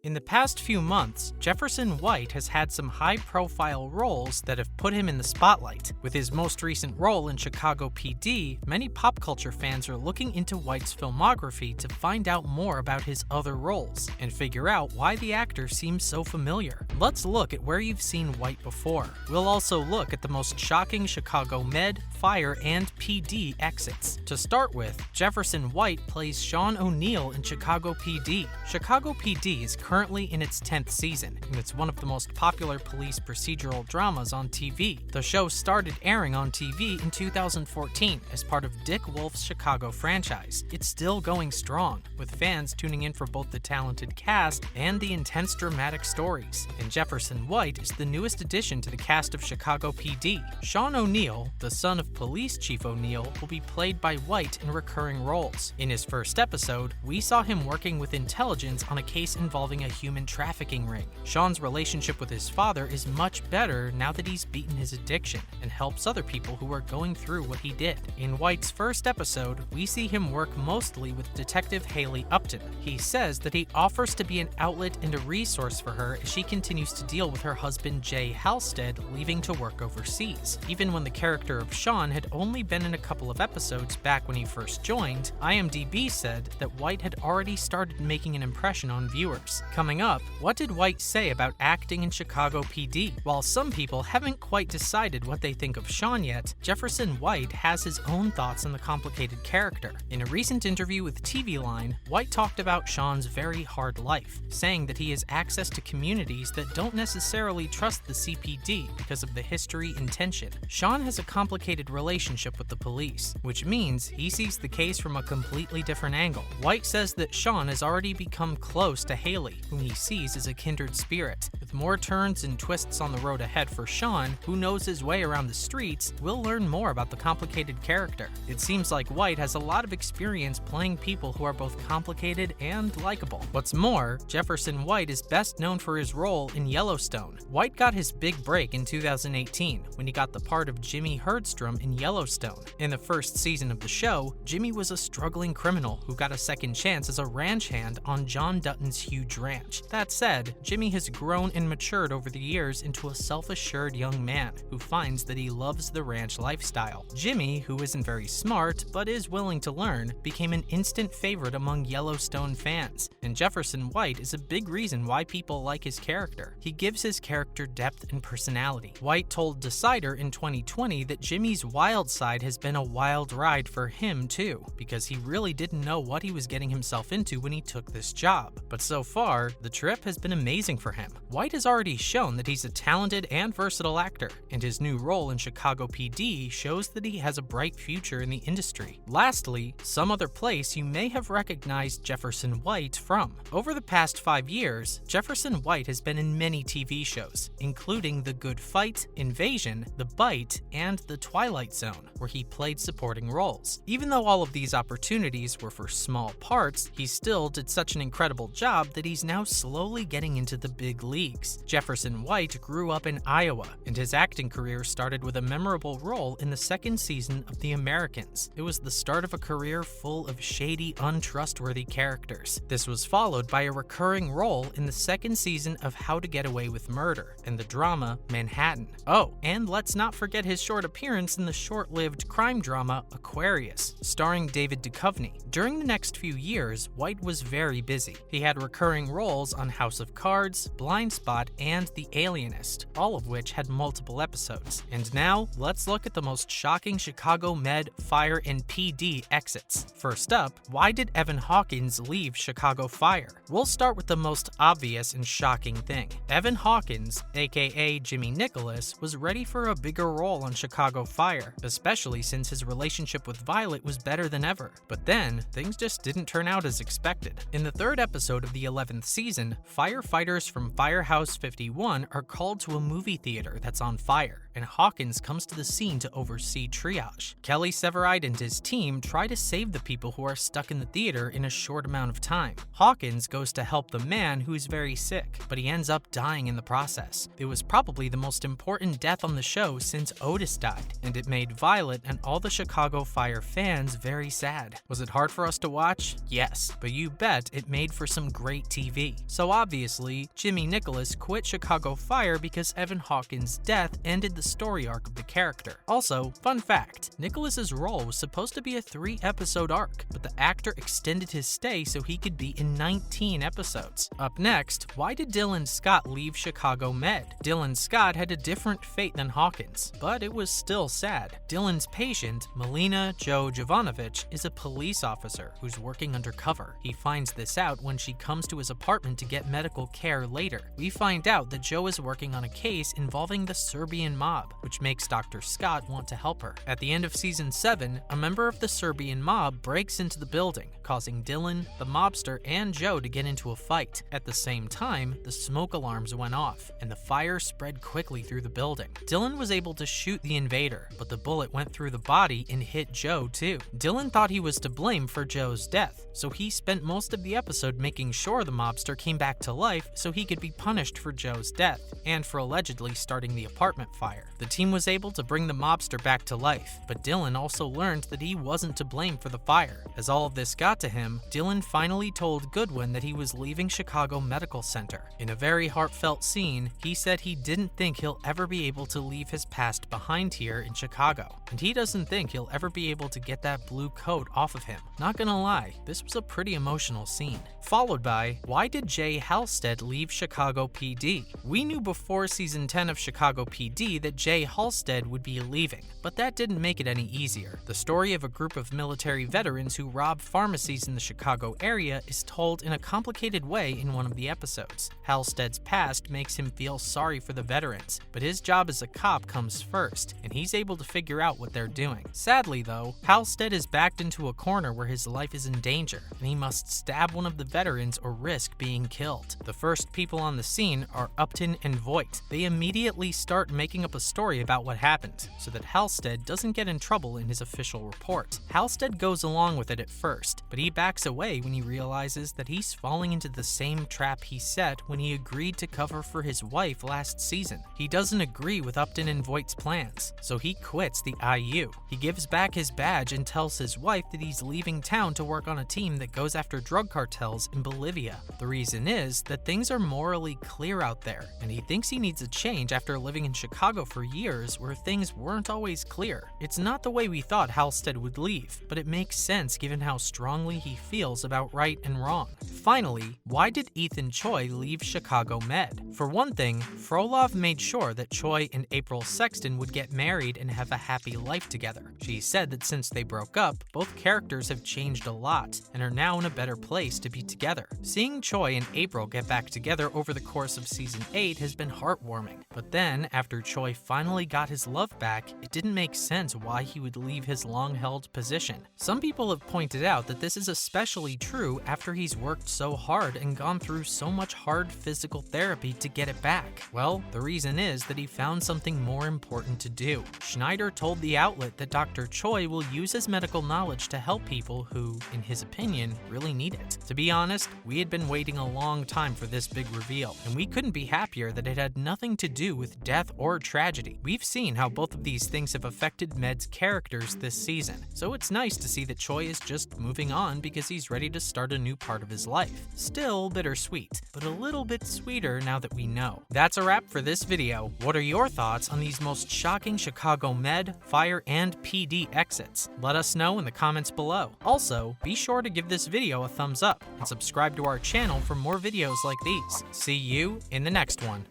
In the past few months, Jefferson White has had some high-profile roles that have put him in the spotlight. With his most recent role in Chicago PD, many pop culture fans are looking into White's filmography to find out more about his other roles and figure out why the actor seems so familiar. Let's look at where you've seen White before. We'll also look at the most shocking Chicago Med, Fire, and PD exits. To start with, Jefferson White plays Sean O'Neill in Chicago PD. Chicago PD is currently in its 10th season, and it's one of the most popular police procedural dramas on TV. The show started airing on TV in 2014 as part of Dick Wolf's Chicago franchise. It's still going strong, with fans tuning in for both the talented cast and the intense dramatic stories. And Jefferson White is the newest addition to the cast of Chicago PD. Sean O'Neill, the son of Police Chief O'Neill, will be played by White in recurring roles. In his first episode, we saw him working with intelligence on a case involving a human trafficking ring. Sean's relationship with his father is much better now that he's beaten his addiction and helps other people who are going through what he did. In White's first episode, we see him work mostly with Detective Haley Upton. He says that he offers to be an outlet and a resource for her as she continues to deal with her husband Jay Halstead leaving to work overseas. Even when the character of Sean had only been in a couple of episodes back when he first joined, IMDb said that White had already started making an impression on viewers. Coming up, what did White say about acting in Chicago PD? While some people haven't quite decided what they think of Sean yet, Jefferson White has his own thoughts on the complicated character. In a recent interview with TV Line, White talked about Sean's very hard life, saying that he has access to communities that don't necessarily trust the CPD because of the history and tension. Sean has a complicated relationship with the police, which means he sees the case from a completely different angle. White says that Sean has already become close to Haley, whom he sees as a kindred spirit. With more turns and twists on the road ahead for Sean, who knows his way around the streets, we'll learn more about the complicated character. It seems like White has a lot of experience playing people who are both complicated and likable. What's more, Jefferson White is best known for his role in Yellowstone. White got his big break in 2018 when he got the part of Jimmy Herdstrom in Yellowstone. In the first season of the show, Jimmy was a struggling criminal who got a second chance as a ranch hand on John Dutton's huge ranch. That said, Jimmy has grown and matured over the years into a self-assured young man who finds that he loves the ranch lifestyle. Jimmy, who isn't very smart but is willing to learn, became an instant favorite among Yellowstone fans, and Jefferson White is a big reason why people like his character. He gives his character depth and personality. White told Decider in 2020 that Jimmy's wild side has been a wild ride for him too, because he really didn't know what he was getting himself into when he took this job. But so far, the trip has been amazing for him. White has already shown that he's a talented and versatile actor, and his new role in Chicago PD shows that he has a bright future in the industry. Lastly, some other place you may have recognized Jefferson White from. Over the past 5 years, Jefferson White has been in many TV shows, including The Good Fight, Invasion, The Bite, and The Twilight Zone, where he played supporting roles. Even though all of these opportunities were for small parts, he still did such an incredible job that he's now slowly getting into the big leagues. Jefferson White grew up in Iowa, and his acting career started with a memorable role in the second season of The Americans. It was the start of a career full of shady, untrustworthy characters. This was followed by a recurring role in the second season of How to Get Away with Murder and the drama Manhattan. Oh, and let's not forget his short appearance in the short-lived crime drama Aquarius, starring David Duchovny. During the next few years, White was very busy. He had recurring roles on House of Cards, Blind Spot, and The Alienist, all of which had multiple episodes. And now, let's look at the most shocking Chicago Med, Fire, and PD exits. First up, why did Evan Hawkins leave Chicago Fire? We'll start with the most obvious and shocking thing. Evan Hawkins, aka Jimmy Nicholas, was ready for a bigger role on Chicago Fire, especially since his relationship with Violet was better than ever. But then, things just didn't turn out as expected. In the third episode of the 11th season, firefighters from Firehouse 51 are called to a movie theater that's on fire, and Hawkins comes to the scene to oversee triage. Kelly Severide and his team try to save the people who are stuck in the theater in a short amount of time. Hawkins goes to help the man who is very sick, but he ends up dying in the process. It was probably the most important death on the show since Otis died, and it made Violet and all the Chicago Fire fans very sad. Was it hard for us to watch? Yes, but you bet it made for some great TV. So obviously, Jimmy Nicholas quit Chicago Fire because Evan Hawkins' death ended the story arc of the character. Also, fun fact, Nicholas's role was supposed to be a 3-episode arc, but the actor extended his stay so he could be in 19 episodes. Up next, why did Dylan Scott leave Chicago Med? Dylan Scott had a different fate than Hawkins, but it was still sad. Dylan's patient, Melina Joe Jovanovich, is a police officer who's working undercover. He finds this out when she comes to his apartment to get medical care later. We find out that Joe is working on a case involving the Serbian mob, which makes Dr. Scott want to help her. At the end of season 7, a member of the Serbian mob breaks into the building, causing Dylan, the mobster, and Joe to get into a fight. At the same time, the smoke alarms went off, and the fire spread quickly through the building. Dylan was able to shoot the invader, but the bullet went through the body and hit Joe too. Dylan thought he was to blame for Joe's death, so he spent most of the episode making sure the mobster came back to life so he could be punished for Joe's death, and for allegedly starting the apartment fire. The team was able to bring the mobster back to life, but Dylan also learned that he wasn't to blame for the fire. As all of this got to him, Dylan finally told Goodwin that he was leaving Chicago Medical Center. In a very heartfelt scene, he said he didn't think he'll ever be able to leave his past behind here in Chicago, and he doesn't think he'll ever be able to get that blue coat off of him. Not gonna lie, this was a pretty emotional scene. Followed by, why did Jay Halstead leave Chicago PD? We knew before season 10 of Chicago PD that Jay Halstead would be leaving, but that didn't make it any easier. The story of a group of military veterans who rob pharmacies in the Chicago area is told in a complicated way in one of the episodes. Halstead's past makes him feel sorry for the veterans, but his job as a cop comes first, and he's able to figure out what they're doing. Sadly though, Halstead is backed into a corner where his life is in danger, and he must stab one of the veterans or risk being killed. The first people on the scene are Upton and Voight. They immediately start making up a story about what happened, so that Halstead doesn't get in trouble in his official report. Halstead goes along with it at first, but he backs away when he realizes that he's falling into the same trap he set when he agreed to cover for his wife last season. He doesn't agree with Upton and Voight's plans, so he quits the IU. He gives back his badge and tells his wife that he's leaving town to work on a team that goes after drug cartels in Bolivia. The reason is that things are morally clear out there, and he thinks he needs a change after living in Chicago for years where things weren't always clear. It's not the way we thought Halstead would leave, but it makes sense given how strongly he feels about right and wrong. Finally, why did Ethan Choi leave Chicago Med? For one thing, Frolov made sure that Choi and April Sexton would get married and have a happy life together. She said that since they broke up, both characters have changed a lot and are now in a better place to be together. Seeing Choi and April get back together over the course of season 8 has been heartwarming. But then, after Choi finally got his love back, it didn't make sense why he would leave his long-held position. Some people have pointed out that this is especially true after he's worked so hard and gone through so much hard physical therapy to get it back. Well, the reason is that he found something more important to do. Schneider told the outlet that Dr. Choi will use his medical knowledge to help people who, in his opinion, really need it. To be honest, we had been waiting a long time for this big reveal, and we couldn't be happier that it had nothing to do with death or tragedy. We've seen how both of these things have affected Med's characters this season, so it's nice to see that Choi is just moving on because he's ready to start a new part of his life. Still bittersweet, but a little bit sweeter now that we know. That's a wrap for this video. What are your thoughts on these most shocking Chicago Med, Fire, and PD exits? Let us know in the comments below. Also, be sure to give this video a thumbs up and subscribe to our channel for more videos like these. See you in the next one.